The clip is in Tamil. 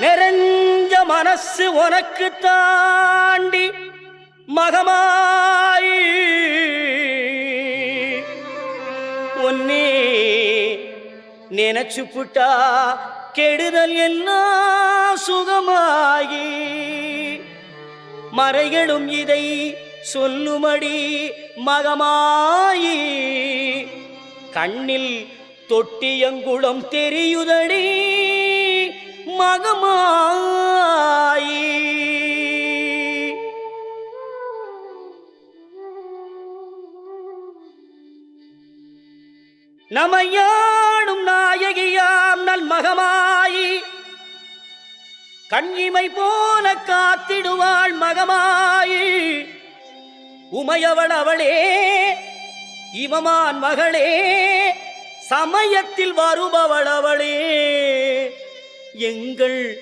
நிறைஞ்ச மனசு உனக்கு தாண்டி மகமாயி உன்னே நினைச்சு புட்டா கெடுதல் எல்லாம் சுகமாகி மறைகளும் இதை சொல்லுமடி மகமாயி கண்ணில் தொட்டியங்குளம் தெரியுதடி மகமாயி நமையாடும் நாயகியாம் நல் மகமாயி கண்ணிமை போல காத்திடுவாள் மகமாயி உமையவள் அவளே இவமான் மகளே சமயத்தில் வருபவள் அவளே எங்கள்